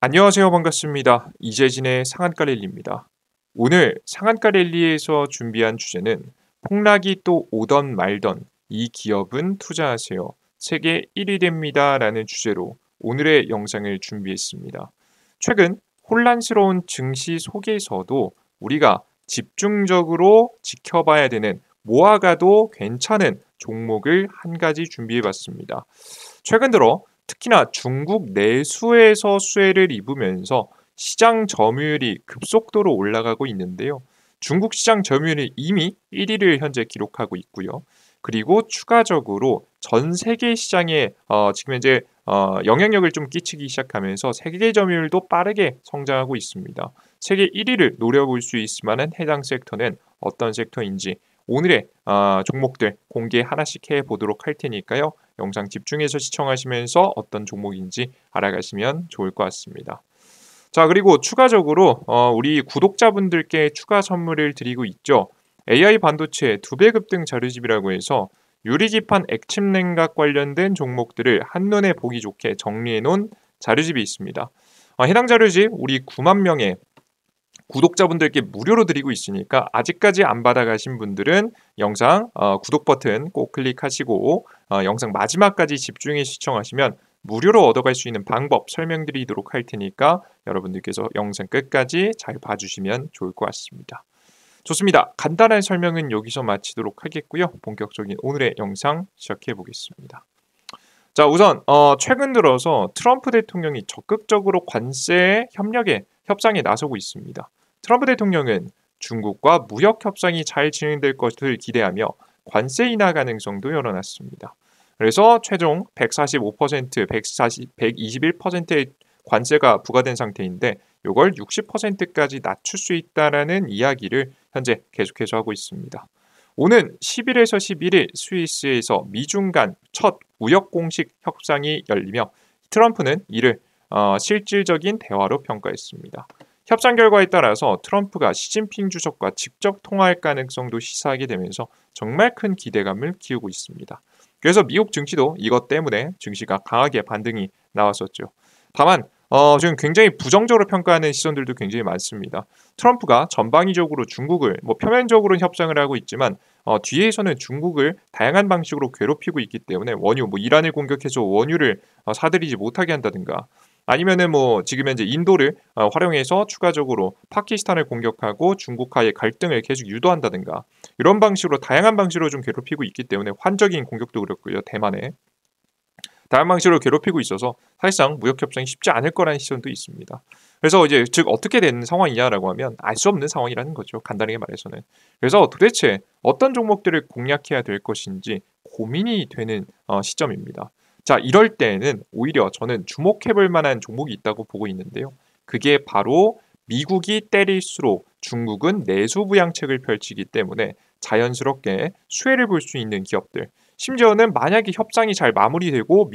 안녕하세요. 반갑습니다. 이재진의 상한가 랠리입니다. 오늘 상한가 랠리에서 준비한 주제는 폭락이 또 오던 말던 이 기업은 투자하세요. 세계 1위 됩니다. 라는 주제로 오늘의 영상을 준비했습니다. 최근 혼란스러운 증시 속에서도 우리가 집중적으로 지켜봐야 되는 모아가도 괜찮은 종목을 한 가지 준비해 봤습니다. 최근 들어 특히나 중국 내수에서 수혜를 입으면서 시장 점유율이 급속도로 올라가고 있는데요. 중국 시장 점유율이 이미 1위를 현재 기록하고 있고요. 그리고 추가적으로 전 세계 시장에 지금 현재 영향력을 좀 끼치기 시작하면서 세계 점유율도 빠르게 성장하고 있습니다. 세계 1위를 노려볼 수 있을 만한 해당 섹터는 어떤 섹터인지 오늘의 종목들 공개 하나씩 해보도록 할 테니까요. 영상 집중해서 시청하시면서 어떤 종목인지 알아가시면 좋을 것 같습니다. 자, 그리고 추가적으로 우리 구독자분들께 추가 선물을 드리고 있죠. AI 반도체 2배 급등 자료집이라고 해서 유리기판 액침 냉각 관련된 종목들을 한눈에 보기 좋게 정리해 놓은 자료집이 있습니다. 해당 자료집 우리 9만 명의 구독자분들께 무료로 드리고 있으니까 아직까지 안 받아가신 분들은 영상 구독 버튼 꼭 클릭하시고 영상 마지막까지 집중해 시청하시면 무료로 얻어갈 수 있는 방법 설명드리도록 할 테니까 여러분들께서 영상 끝까지 잘 봐주시면 좋을 것 같습니다. 좋습니다. 간단한 설명은 여기서 마치도록 하겠고요. 본격적인 오늘의 영상 시작해 보겠습니다. 자, 우선 최근 들어서 트럼프 대통령이 적극적으로 관세 협상에 나서고 있습니다. 트럼프 대통령은 중국과 무역 협상이 잘 진행될 것을 기대하며 관세 인하 가능성도 열어놨습니다. 그래서 최종 145%, 121%의 관세가 부과된 상태인데 이걸 60%까지 낮출 수 있다라는 이야기를 현재 계속해서 하고 있습니다. 오는 10일에서 11일 스위스에서 미중 간 첫 무역 공식 협상이 열리며 트럼프는 이를 실질적인 대화로 평가했습니다. 협상 결과에 따라서 트럼프가 시진핑 주석과 직접 통화할 가능성도 시사하게 되면서 정말 큰 기대감을 키우고 있습니다. 그래서 미국 증시도 이것 때문에 증시가 강하게 반등이 나왔었죠. 다만 지금 굉장히 부정적으로 평가하는 시선들도 굉장히 많습니다. 트럼프가 전방위적으로 중국을 표면적으로 협상을 하고 있지만 뒤에서는 중국을 다양한 방식으로 괴롭히고 있기 때문에 원유 이란을 공격해서 원유를 사들이지 못하게 한다든가 아니면은 지금 현재 인도를 활용해서 추가적으로 파키스탄을 공격하고 중국과의 갈등을 계속 유도한다든가 이런 방식으로 다양한 방식으로 좀 괴롭히고 있기 때문에 환적인 공격도 그렇고요. 대만에 다양한 방식으로 괴롭히고 있어서 사실상 무역 협상이 쉽지 않을 거라는 시선도 있습니다. 그래서 이제 즉 어떻게 된 상황이냐라고 하면 알 수 없는 상황이라는 거죠. 간단하게 말해서는. 그래서 도대체 어떤 종목들을 공략해야 될 것인지 고민이 되는 시점입니다. 자, 이럴 때에는 오히려 저는 주목해볼 만한 종목이 있다고 보고 있는데요. 그게 바로 미국이 때릴수록 중국은 내수 부양책을 펼치기 때문에 자연스럽게 수혜를 볼 수 있는 기업들. 심지어는 만약에 협상이 잘 마무리되고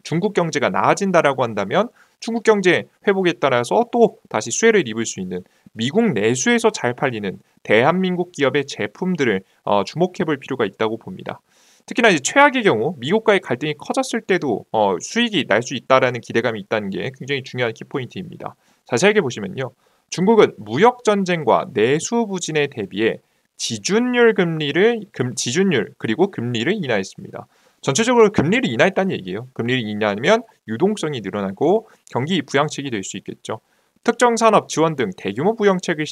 중국 경제가 나아진다라고 한다면 중국 경제 회복에 따라서 또 다시 수혜를 입을 수 있는 미국 내수에서 잘 팔리는 대한민국 기업의 제품들을 주목해 볼 필요가 있다고 봅니다. 특히나 이제 최악의 경우 미국과의 갈등이 커졌을 때도 수익이 날 수 있다라는 기대감이 있다는 게 굉장히 중요한 키포인트입니다. 자세하게 보시면요. 중국은 무역 전쟁과 내수 부진에 대비해 지준율 그리고 금리를 인하했습니다. 전체적으로 금리를 인하했다는 얘기예요. 금리를 인하하면 유동성이 늘어나고 경기 부양책이 될 수 있겠죠. 특정 산업 지원 등 대규모 부양책을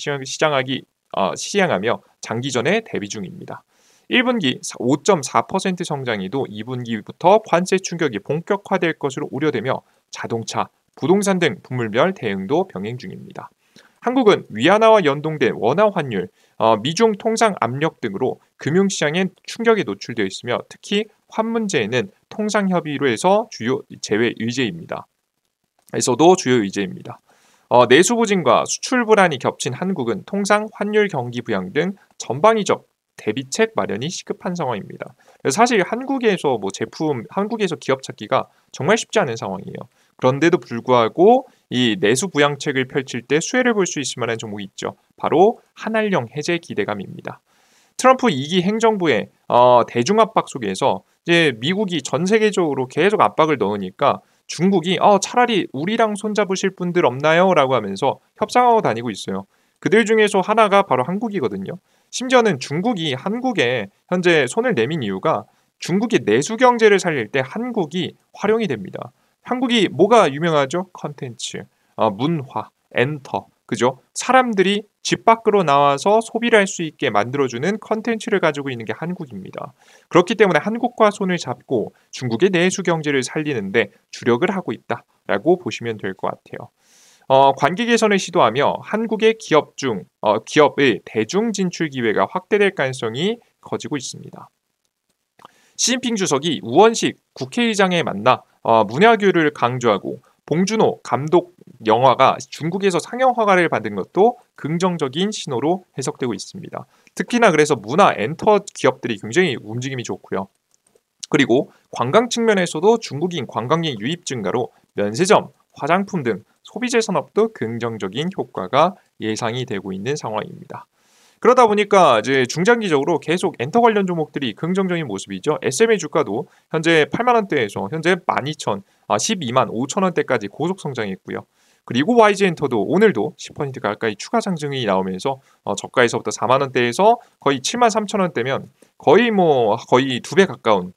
시행하며 장기전에 대비 중입니다. 1분기 5.4% 성장에도 2분기부터 관세 충격이 본격화될 것으로 우려되며 자동차, 부동산 등 분물별 대응도 병행 중입니다. 한국은 위안화와 연동된 원화 환율, 미중 통상 압력 등으로 금융시장에 충격에 노출되어 있으며 특히 환 문제에는 통상 협의로 해서 주요 제외 의제입니다. 에서도 주요 의제입니다. 내수 부진과 수출 불안이 겹친 한국은 통상 환율 경기 부양 등 전방위적 대비책 마련이 시급한 상황입니다. 사실 한국에서 한국에서 기업 찾기가 정말 쉽지 않은 상황이에요. 그런데도 불구하고 이 내수 부양책을 펼칠 때 수혜를 볼 수 있을 만한 종목이 있죠. 바로 한알령 해제 기대감입니다. 트럼프 2기 행정부의 대중 압박 속에서 이제 미국이 전 세계적으로 계속 압박을 넣으니까 중국이 차라리 우리랑 손잡으실 분들 없나요? 라고 하면서 협상하고 다니고 있어요. 그들 중에서 하나가 바로 한국이거든요. 심지어는 중국이 한국에 현재 손을 내민 이유가 중국이 내수 경제를 살릴 때 한국이 활용이 됩니다. 한국이 뭐가 유명하죠? 컨텐츠, 문화, 엔터, 그죠? 사람들이 집 밖으로 나와서 소비를 할 수 있게 만들어주는 컨텐츠를 가지고 있는 게 한국입니다. 그렇기 때문에 한국과 손을 잡고 중국의 내수 경제를 살리는데 주력을 하고 있다라고 보시면 될 것 같아요. 관계 개선을 시도하며 한국의 기업의 대중 진출 기회가 확대될 가능성이 커지고 있습니다. 시진핑 주석이 우원식 국회의장에 만나 문화교류를 강조하고 봉준호 감독 영화가 중국에서 상영 허가를 받은 것도 긍정적인 신호로 해석되고 있습니다. 특히나 그래서 문화 엔터 기업들이 굉장히 움직임이 좋고요. 그리고 관광 측면에서도 중국인 관광객 유입 증가로 면세점, 화장품 등 소비재 산업도 긍정적인 효과가 예상이 되고 있는 상황입니다. 그러다 보니까 이제 중장기적으로 계속 엔터 관련 종목들이 긍정적인 모습이죠. SMA 주가도 현재 8만 원대에서 현재 12,000, 12만 5천 원대까지 고속 성장했고요. 그리고 YG엔터도 오늘도 10% 가까이 추가 상승이 나오면서 저가에서부터 4만 원대에서 거의 7만 3천 원대면 거의 2배 가까운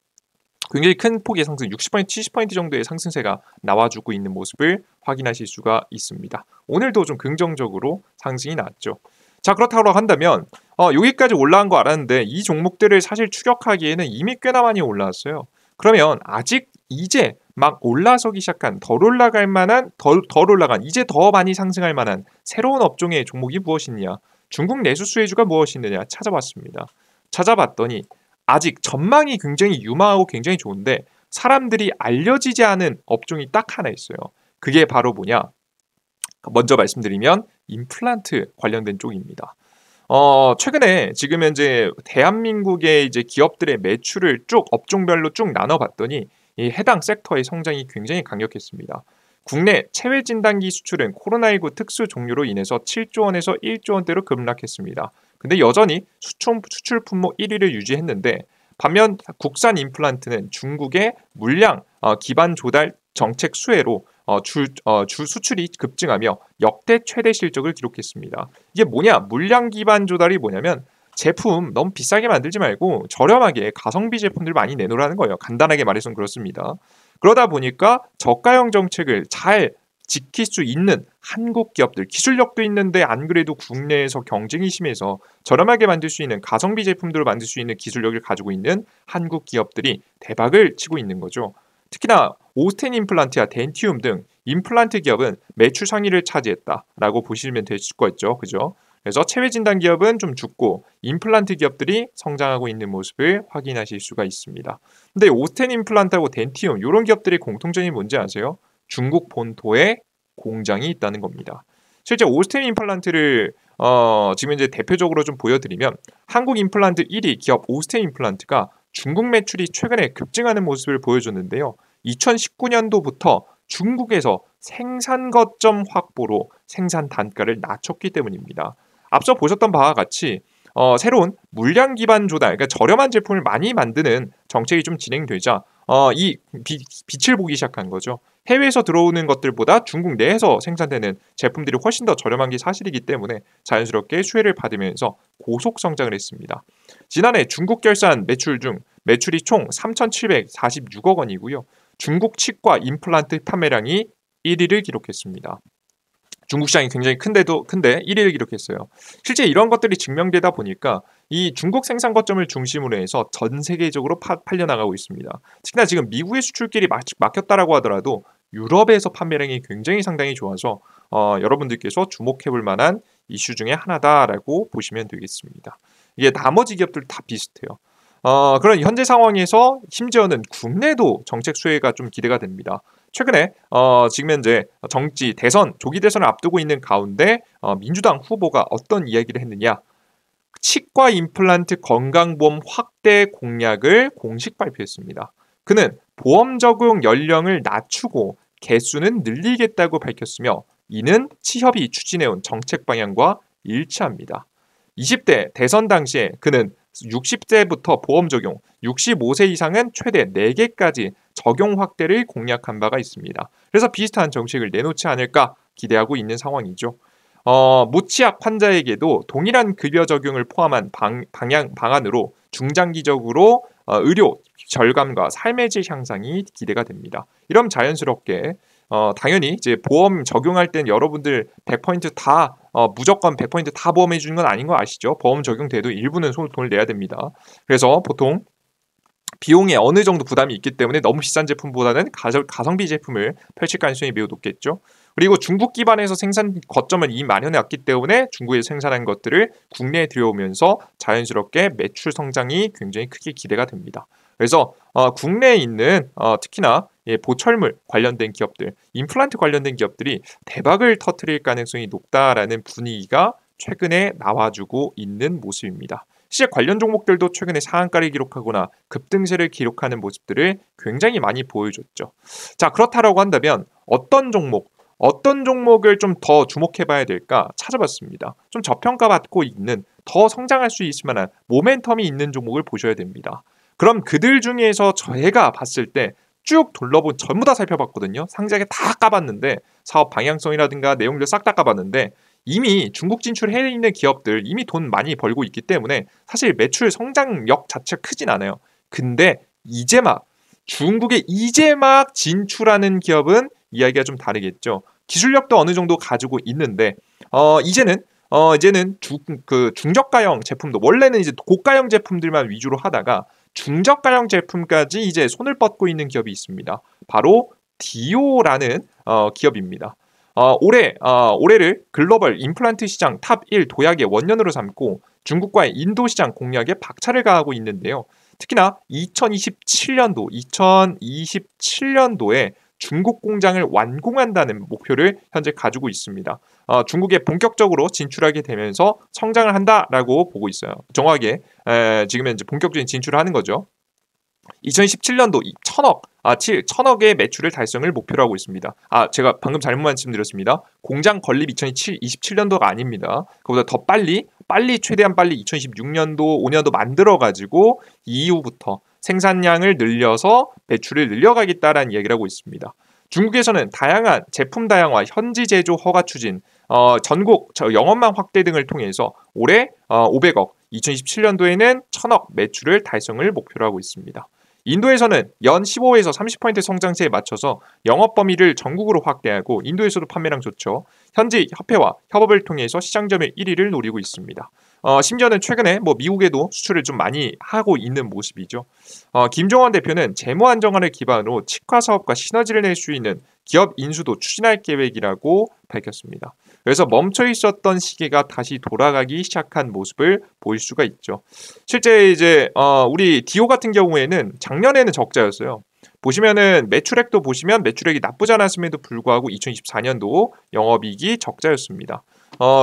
굉장히 큰 폭의 상승, 60%, 70% 정도의 상승세가 나와주고 있는 모습을 확인하실 수가 있습니다. 오늘도 좀 긍정적으로 상승이 났죠. 자, 그렇다고 한다면 여기까지 올라간 거 알았는데 이 종목들을 사실 추격하기에는 이미 꽤나 많이 올라왔어요. 그러면 아직 이제 막 올라서기 시작한 덜 올라간 이제 더 많이 상승할 만한 새로운 업종의 종목이 무엇이냐, 중국 내수 수혜주가 무엇이느냐 찾아봤습니다. 찾아봤더니 아직 전망이 굉장히 유망하고 굉장히 좋은데 사람들이 알려지지 않은 업종이 딱 하나 있어요. 그게 바로 뭐냐? 먼저 말씀드리면 임플란트 관련된 쪽입니다. 최근에 지금 현재 대한민국의 이제 기업들의 매출을 쭉 업종별로 쭉 나눠봤더니 이 해당 섹터의 성장이 굉장히 강력했습니다. 국내 체외 진단기 수출은 코로나19 특수 종료로 인해서 7조 원에서 1조 원대로 급락했습니다. 근데 여전히 수출 품목 1위를 유지했는데 반면 국산 임플란트는 중국의 물량 기반 조달 정책 수혜로 주 수출이 급증하며 역대 최대 실적을 기록했습니다. 이게 뭐냐? 물량 기반 조달이 뭐냐면 제품 너무 비싸게 만들지 말고 저렴하게 가성비 제품들 많이 내놓으라는 거예요. 간단하게 말해서는 그렇습니다. 그러다 보니까 저가형 정책을 잘 지킬 수 있는 한국 기업들, 기술력도 있는데 안 그래도 국내에서 경쟁이 심해서 저렴하게 만들 수 있는 가성비 제품들을 만들 수 있는 기술력을 가지고 있는 한국 기업들이 대박을 치고 있는 거죠. 특히나 오스텐 임플란트와 덴티움 등 임플란트 기업은 매출 상위를 차지했다라고 보시면 될 수 있죠. 그죠? 그래서 체외 진단 기업은 좀 죽고 임플란트 기업들이 성장하고 있는 모습을 확인하실 수가 있습니다. 근데 오스텐 임플란트하고 덴티움 이런 기업들의 공통점이 뭔지 아세요? 중국 본토에 공장이 있다는 겁니다. 실제 오스텐 임플란트를 지금 이제 대표적으로 좀 보여드리면 한국 임플란트 1위 기업 오스텐 임플란트가 중국 매출이 최근에 급증하는 모습을 보여줬는데요. 2019년도부터 중국에서 생산 거점 확보로 생산 단가를 낮췄기 때문입니다. 앞서 보셨던 바와 같이 새로운 물량 기반 조달, 그러니까 저렴한 제품을 많이 만드는 정책이 좀 진행되자 이 빛을 보기 시작한 거죠. 해외에서 들어오는 것들보다 중국 내에서 생산되는 제품들이 훨씬 더 저렴한 게 사실이기 때문에 자연스럽게 수혜를 받으면서 고속 성장을 했습니다. 지난해 중국 결산 매출 중 매출이 총 3,746억 원이고요. 중국 치과 임플란트 판매량이 1위를 기록했습니다. 중국 시장이 굉장히 큰데 1위를 기록했어요. 실제 이런 것들이 증명되다 보니까 이 중국 생산 거점을 중심으로 해서 전 세계적으로 팔려나가고 있습니다. 특히나 지금 미국의 수출길이 막혔다라고 하더라도 유럽에서 판매량이 굉장히 상당히 좋아서 여러분들께서 주목해볼 만한 이슈 중에 하나다라고 보시면 되겠습니다. 이게 나머지 기업들 다 비슷해요. 그런 현재 상황에서 심지어는 국내도 정책 수혜가 좀 기대가 됩니다. 최근에 지금 현재 조기 대선을 앞두고 있는 가운데 민주당 후보가 어떤 이야기를 했느냐? 치과 임플란트 건강보험 확대 공약을 공식 발표했습니다. 그는 보험 적용 연령을 낮추고 개수는 늘리겠다고 밝혔으며 이는 취협이 추진해온 정책 방향과 일치합니다. 20대 대선 당시에 그는 60세부터 보험 적용, 65세 이상은 최대 4개까지 적용 확대를 공약한 바가 있습니다. 그래서 비슷한 정책을 내놓지 않을까 기대하고 있는 상황이죠. 무치약 환자에게도 동일한 급여 적용을 포함한 방안으로 중장기적으로 의료 절감과 삶의 질 향상이 기대가 됩니다. 이러면 자연스럽게 당연히 이제 보험 적용할 땐 여러분들 100% 다 무조건 100% 다 보험해 주는 건 아닌 거 아시죠? 보험 적용돼도 일부는 돈을 내야 됩니다. 그래서 보통 비용에 어느 정도 부담이 있기 때문에 너무 비싼 제품보다는 가성비 제품을 펼칠 가능성이 매우 높겠죠. 그리고 중국 기반에서 생산 거점을 이미 마련해 왔기 때문에 중국에서 생산한 것들을 국내에 들여오면서 자연스럽게 매출 성장이 굉장히 크게 기대가 됩니다. 그래서 국내에 있는 특히나 보철물 관련된 기업들, 임플란트 관련된 기업들이 대박을 터뜨릴 가능성이 높다라는 분위기가 최근에 나와주고 있는 모습입니다. 실제 관련 종목들도 최근에 상한가를 기록하거나 급등세를 기록하는 모습들을 굉장히 많이 보여줬죠. 자, 그렇다라고 한다면 어떤 종목을 좀 더 주목해봐야 될까 찾아봤습니다. 좀 저평가받고 있는, 더 성장할 수 있을 만한 모멘텀이 있는 종목을 보셔야 됩니다. 그럼 그들 중에서 저희가 봤을 때 쭉 둘러본 전부 다 살펴봤거든요. 상세하게 다 까봤는데 사업 방향성이라든가 내용들 싹 다 까봤는데 이미 중국 진출해 있는 기업들 이미 돈 많이 벌고 있기 때문에 사실 매출 성장력 자체가 크진 않아요. 근데 중국에 이제 막 진출하는 기업은 이야기가 좀 다르겠죠. 기술력도 어느 정도 가지고 있는데 이제는 중저가형 제품도 원래는 이제 고가형 제품들만 위주로 하다가 중저가형 제품까지 이제 손을 뻗고 있는 기업이 있습니다. 바로 디오라는 기업입니다. 올해를 글로벌 임플란트 시장 탑 1 도약의 원년으로 삼고 중국과의 인도 시장 공략에 박차를 가하고 있는데요. 특히나 2027년도에 중국 공장을 완공한다는 목표를 현재 가지고 있습니다. 중국에 본격적으로 진출하게 되면서 성장을 한다라고 보고 있어요. 정확하게 지금은 이제 본격적인 진출을 하는 거죠. 2017년도 1,000억의 매출을 달성을 목표로 하고 있습니다. 제가 방금 잘못 말씀드렸습니다. 공장 건립 2027년도가 아닙니다. 그보다 더 최대한 빨리 2026년도, 5년도 만들어가지고 이후부터 생산량을 늘려서 매출을 늘려가겠다라는 얘기를 하고 있습니다. 중국에서는 다양한 제품 다양화, 현지 제조 허가 추진, 전국 영업망 확대 등을 통해서 올해 500억, 2027년도에는 1,000억 매출을 달성을 목표로 하고 있습니다. 인도에서는 연 15에서 30% 성장세에 맞춰서 영업 범위를 전국으로 확대하고 인도에서도 판매량 좋죠. 현지 협회와 협업을 통해서 시장 점유율 1위를 노리고 있습니다. 심지어는 최근에 미국에도 수출을 좀 많이 하고 있는 모습이죠. 김종원 대표는 재무 안정화를 기반으로 치과 사업과 시너지를 낼 수 있는 기업 인수도 추진할 계획이라고 밝혔습니다. 그래서 멈춰 있었던 시기가 다시 돌아가기 시작한 모습을 보일 수가 있죠. 실제 이제 우리 디오 같은 경우에는 작년에는 적자였어요. 보시면은 매출액도 보시면 매출액이 나쁘지 않았음에도 불구하고 2024년도 영업이익이 적자였습니다.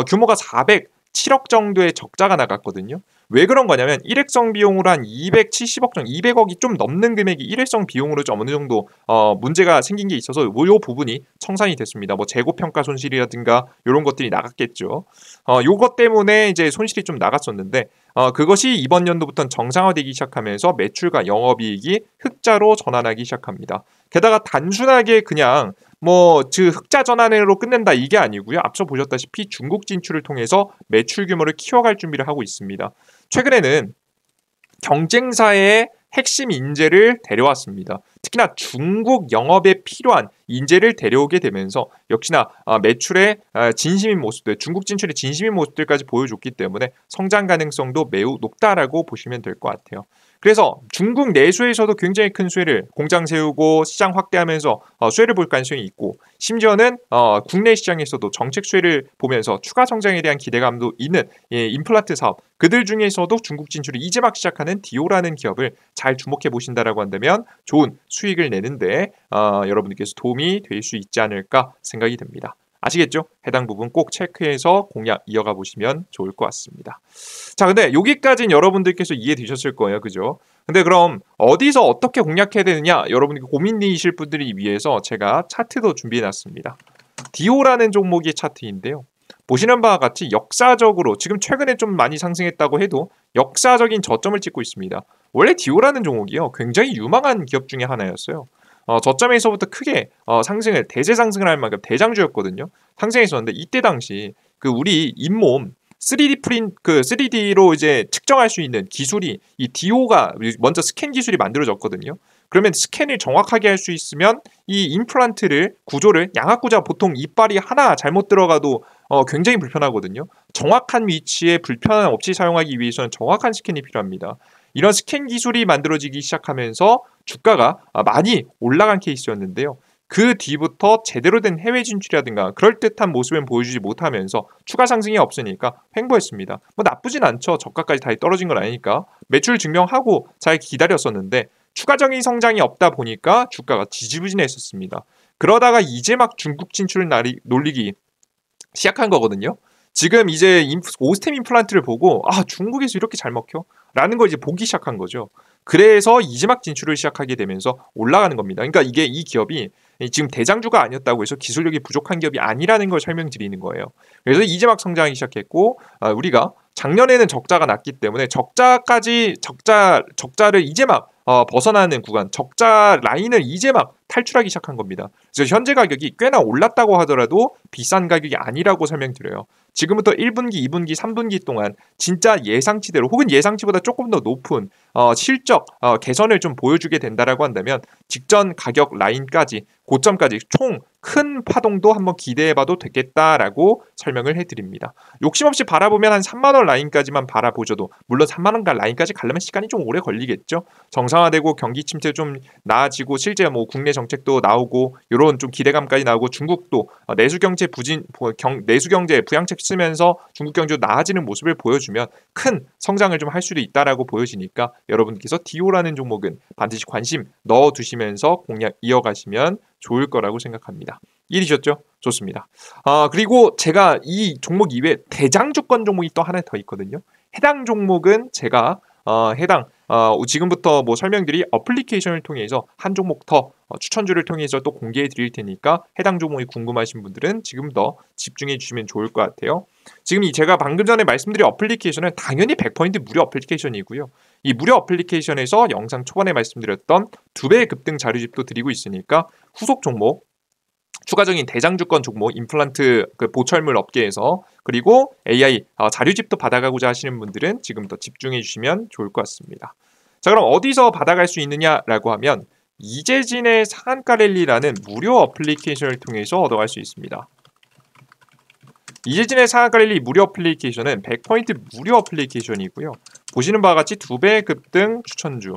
규모가 407억 정도의 적자가 나갔거든요. 왜 그런 거냐면 일회성 비용으로 한 270억 정도, 200억이 좀 넘는 금액이 일회성 비용으로 좀 어느 정도 문제가 생긴 게 있어서 이 부분이 청산이 됐습니다. 재고 평가 손실이라든가 이런 것들이 나갔겠죠. 요것 때문에 이제 손실이 좀 나갔었는데 그것이 이번 연도부터는 정상화되기 시작하면서 매출과 영업이익이 흑자로 전환하기 시작합니다. 게다가 단순하게 그냥 흑자 전환으로 끝낸다 이게 아니고요. 앞서 보셨다시피 중국 진출을 통해서 매출 규모를 키워갈 준비를 하고 있습니다. 최근에는 경쟁사의 핵심 인재를 데려왔습니다. 특히나 중국 영업에 필요한 인재를 데려오게 되면서 역시나 매출의 진심인 모습들, 중국 진출의 진심인 모습들까지 보여줬기 때문에 성장 가능성도 매우 높다라고 보시면 될 것 같아요. 그래서 중국 내수에서도 굉장히 큰 수혜를 공장 세우고 시장 확대하면서 수혜를 볼 가능성이 있고 심지어는 국내 시장에서도 정책 수혜를 보면서 추가 성장에 대한 기대감도 있는 임플란트 사업 그들 중에서도 중국 진출을 이제 막 시작하는 디오라는 기업을 잘 주목해 보신다라고 한다면 좋은 수익을 내는데 여러분들께서 도움이 될 수 있지 않을까 생각이 됩니다. 아시겠죠? 해당 부분 꼭 체크해서 공략 이어가 보시면 좋을 것 같습니다. 자, 근데 여기까지는 여러분들께서 이해되셨을 거예요. 그죠? 근데 그럼 어디서 어떻게 공략해야 되느냐? 여러분께 고민이실 분들이 위해서 제가 차트도 준비해 놨습니다. 디오라는 종목의 차트인데요. 보시는 바와 같이 역사적으로 지금 최근에 좀 많이 상승했다고 해도 역사적인 저점을 찍고 있습니다. 원래 디오라는 종목이요, 굉장히 유망한 기업 중에 하나였어요. 저점에서부터 크게 대세 상승을 할 만큼 대장주였거든요. 상승했었는데 이때 당시 그 우리 잇몸 3D로 이제 측정할 수 있는 기술이 이 디오가 먼저 스캔 기술이 만들어졌거든요. 그러면 스캔을 정확하게 할 수 있으면 이 임플란트를 구조를 양악구자 보통 이빨이 하나 잘못 들어가도 굉장히 불편하거든요. 정확한 위치에 불편함 없이 사용하기 위해서는 정확한 스캔이 필요합니다. 이런 스캔 기술이 만들어지기 시작하면서 주가가 많이 올라간 케이스였는데요. 그 뒤부터 제대로 된 해외 진출이라든가 그럴듯한 모습은 보여주지 못하면서 추가 상승이 없으니까 횡보했습니다. 뭐 나쁘진 않죠. 저가까지 다시 떨어진 건 아니니까 매출 증명하고 잘 기다렸었는데 추가적인 성장이 없다 보니까 주가가 지지부진했었습니다. 그러다가 이제 막 중국 진출을 놀리기 시작한 거거든요. 지금 이제 오스템 임플란트를 보고 중국에서 이렇게 잘 먹혀? 라는 걸 이제 보기 시작한 거죠. 그래서 이제막 진출을 시작하게 되면서 올라가는 겁니다. 그러니까 이게 이 기업이 지금 대장주가 아니었다고 해서 기술력이 부족한 기업이 아니라는 걸 설명드리는 거예요. 그래서 이제막 성장하기 시작했고 우리가 작년에는 적자가 났기 때문에 적자를 이제 막 벗어나는 구간, 적자 라인을 이제 막 탈출하기 시작한 겁니다. 그래서 현재 가격이 꽤나 올랐다고 하더라도 비싼 가격이 아니라고 설명드려요. 지금부터 1분기, 2분기, 3분기 동안 진짜 예상치대로 혹은 예상치보다 조금 더 높은 실적 개선을 좀 보여주게 된다라고 한다면 직전 가격 라인까지 고점까지 총 큰 파동도 한번 기대해봐도 되겠다라고 설명을 해드립니다. 욕심 없이 바라보면 한 3만 원 라인까지만 바라보셔도 물론 3만 원 라인까지 가려면 시간이 좀 오래 걸리겠죠. 정상화되고 경기 침체 좀 나아지고 실제 뭐 국내 정책도 나오고 이런 좀 기대감까지 나오고 중국도 내수 경제 부양책 쓰면서 중국 경제도 나아지는 모습을 보여주면 큰 성장을 좀 할 수도 있다라고 보여지니까 여러분께서 디오라는 종목은 반드시 관심 넣어두시면서 공략 이어가시면 좋을 거라고 생각합니다. 이해되셨죠? 좋습니다. 그리고 제가 이 종목 이외에 대장주권 종목이 또 하나 더 있거든요. 해당 종목은 제가 지금부터 뭐 설명드릴 어플리케이션을 통해서 한 종목 더 추천주를 통해서 또 공개해 드릴 테니까 해당 종목이 궁금하신 분들은 지금 더 집중해 주시면 좋을 것 같아요. 지금 제가 방금 전에 말씀드린 어플리케이션은 당연히 100% 무료 어플리케이션이고요. 이 무료 어플리케이션에서 영상 초반에 말씀드렸던 2배의 급등 자료집도 드리고 있으니까 후속 종목 추가적인 대장주권 종목 임플란트 보철물 업계에서 그리고 AI 자료집도 받아가고자 하시는 분들은 지금부터 집중해 주시면 좋을 것 같습니다. 자, 그럼 어디서 받아갈 수 있느냐라고 하면 이재진의 상한가 랠리라는 무료 어플리케이션을 통해서 얻어갈 수 있습니다. 이재진의 상한가 랠리 무료 어플리케이션은 100% 무료 어플리케이션이고요. 보시는 바와 같이 2배 급등 추천주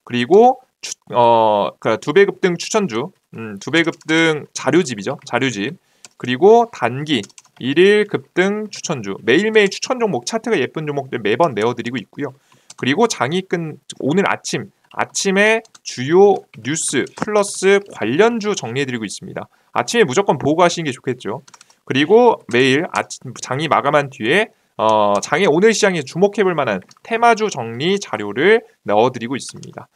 그리고 2배 급등 추천주 2배 급등 자료집이죠. 자료집 그리고 단기 1일 급등 추천주 매일매일 추천 종목 차트가 예쁜 종목들 매번 내어드리고 있고요. 그리고 오늘 아침에 주요 뉴스 플러스 관련주 정리해드리고 있습니다. 아침에 무조건 보고 가시는 게 좋겠죠. 그리고 매일 장이 마감한 뒤에 장의 오늘 시장에 주목해볼 만한 테마주 정리 자료를 넣어드리고 있습니다.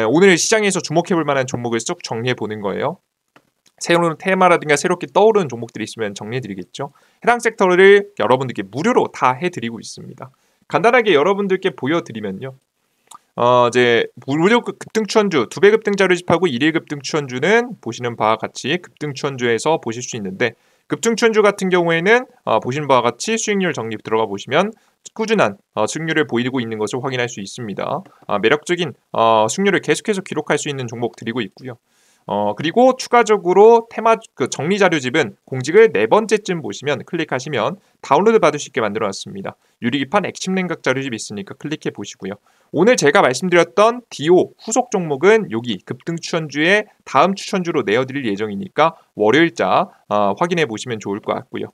오늘 시장에서 주목해볼 만한 종목을 쭉 정리해보는 거예요. 새로운 테마라든가 새롭게 떠오르는 종목들이 있으면 정리해드리겠죠. 해당 섹터를 여러분들께 무료로 다 해드리고 있습니다. 간단하게 여러분들께 보여드리면요. 이제 무료 급등 추천주 2배 급등 자료집하고 1일 급등 추천주는 보시는 바와 같이 급등 추천주에서 보실 수 있는데 급등 추천주 같은 경우에는 보시는 바와 같이 수익률 정리 들어가 보시면 꾸준한 수익률을 보이고 있는 것을 확인할 수 있습니다. 매력적인 수익률을 계속해서 기록할 수 있는 종목 드리고 있고요. 그리고 추가적으로 테마 정리 자료집은 공직을 4번째쯤 보시면 클릭하시면 다운로드 받을 수 있게 만들어놨습니다. 유리기판 액침 냉각 자료집 있으니까 클릭해 보시고요. 오늘 제가 말씀드렸던 디오 후속 종목은 여기 급등 추천주의 다음 추천주로 내어드릴 예정이니까 월요일자 확인해 보시면 좋을 것 같고요.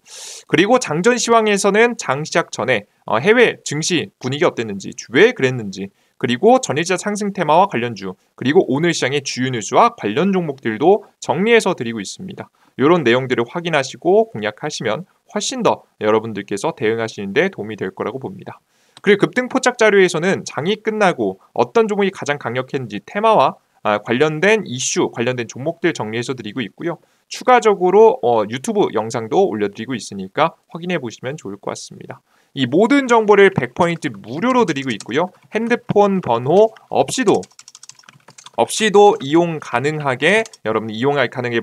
그리고 장전 시황에서는 장 시작 전에 해외 증시 분위기 어땠는지 왜 그랬는지 그리고 전일자 상승 테마와 관련주 그리고 오늘 시장의 주요 뉴스와 관련 종목들도 정리해서 드리고 있습니다. 이런 내용들을 확인하시고 공략하시면 훨씬 더 여러분들께서 대응하시는 데 도움이 될 거라고 봅니다. 그리고 급등 포착 자료에서는 장이 끝나고 어떤 종목이 가장 강력했는지 테마와 관련된 이슈, 관련된 종목들 정리해서 드리고 있고요. 추가적으로 유튜브 영상도 올려드리고 있으니까 확인해 보시면 좋을 것 같습니다. 이 모든 정보를 100% 무료로 드리고 있고요. 핸드폰 번호 없이도 이용 가능하게 여러분 이용할 가능하게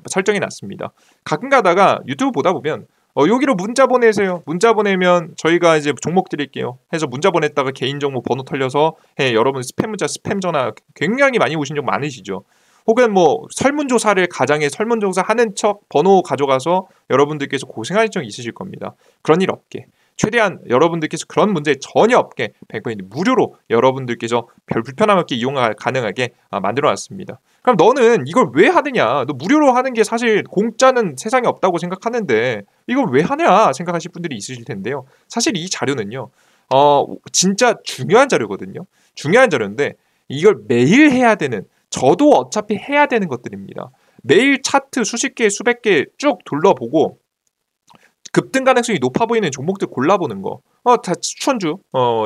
설정해 놨습니다. 가끔 가다가 유튜브 보다 보면 여기로 문자 보내세요. 문자 보내면 저희가 이제 종목 드릴게요. 해서 문자 보냈다가 개인정보 번호 털려서 여러분 스팸 문자, 스팸 전화 굉장히 많이 오신 적 많으시죠. 혹은 뭐 설문조사를 가장에 설문조사 하는 척 번호 가져가서 여러분들께서 고생할 적 있으실 겁니다. 그런 일 없게. 최대한 여러분들께서 그런 문제 전혀 없게 100% 무료로 여러분들께서 별 불편함 없게 이용 가능하게 만들어놨습니다. 그럼 너는 이걸 왜 하느냐? 너 무료로 하는 게 사실 공짜는 세상에 없다고 생각하는데 이걸 왜 하냐 생각하실 분들이 있으실 텐데요. 사실 이 자료는요. 진짜 중요한 자료거든요. 중요한 자료인데 이걸 매일 해야 되는 저도 어차피 해야 되는 것들입니다. 매일 차트 수십 개, 수백 개 쭉 둘러보고 급등 가능성이 높아 보이는 종목들 골라보는 거. 다 추천주.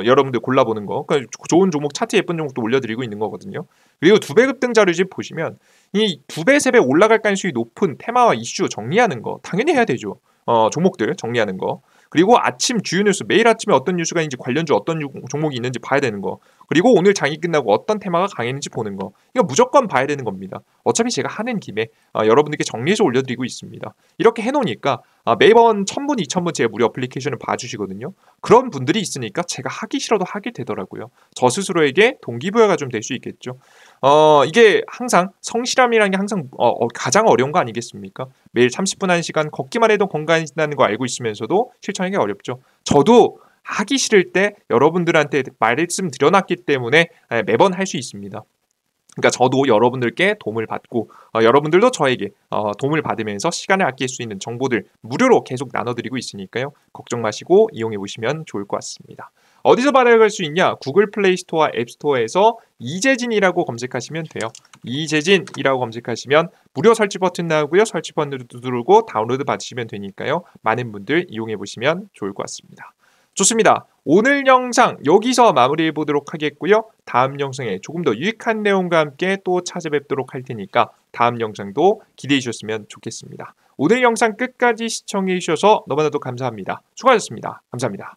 여러분들 골라보는 거. 그러니까 좋은 종목, 차트 예쁜 종목도 올려드리고 있는 거거든요. 그리고 2배 급등 자료집 보시면 이 2배, 3배 올라갈 가능성이 높은 테마와 이슈 정리하는 거 당연히 해야 되죠. 종목들 정리하는 거. 그리고 아침 주요 뉴스, 매일 아침에 어떤 뉴스가 있는지 관련주 어떤 종목이 있는지 봐야 되는 거. 그리고 오늘 장이 끝나고 어떤 테마가 강했는지 보는 거. 이거 무조건 봐야 되는 겁니다. 어차피 제가 하는 김에 여러분들께 정리해서 올려드리고 있습니다. 이렇게 해놓으니까 매번 1000분, 2000분 제 무료 어플리케이션을 봐주시거든요. 그런 분들이 있으니까 제가 하기 싫어도 하게 되더라고요. 저 스스로에게 동기부여가 좀 될 수 있겠죠. 이게 항상 성실함이라는 게 항상 가장 어려운 거 아니겠습니까? 매일 30분 1시간 걷기만 해도 건강해진다는 거 알고 있으면서도 실천하기 어렵죠. 저도 하기 싫을 때 여러분들한테 말씀 드려놨기 때문에 매번 할 수 있습니다. 그러니까 저도 여러분들께 도움을 받고 여러분들도 저에게 도움을 받으면서 시간을 아낄 수 있는 정보들 무료로 계속 나눠드리고 있으니까요. 걱정 마시고 이용해 보시면 좋을 것 같습니다. 어디서 받아갈 수 있냐? 구글 플레이 스토어와 앱 스토어에서 이재진이라고 검색하시면 돼요. 이재진이라고 검색하시면 무료 설치 버튼 나오고요. 설치 버튼 누르고 다운로드 받으시면 되니까요. 많은 분들 이용해 보시면 좋을 것 같습니다. 좋습니다. 오늘 영상 여기서 마무리해 보도록 하겠고요. 다음 영상에 조금 더 유익한 내용과 함께 또 찾아뵙도록 할 테니까 다음 영상도 기대해 주셨으면 좋겠습니다. 오늘 영상 끝까지 시청해 주셔서 너무나도 감사합니다. 수고하셨습니다. 감사합니다.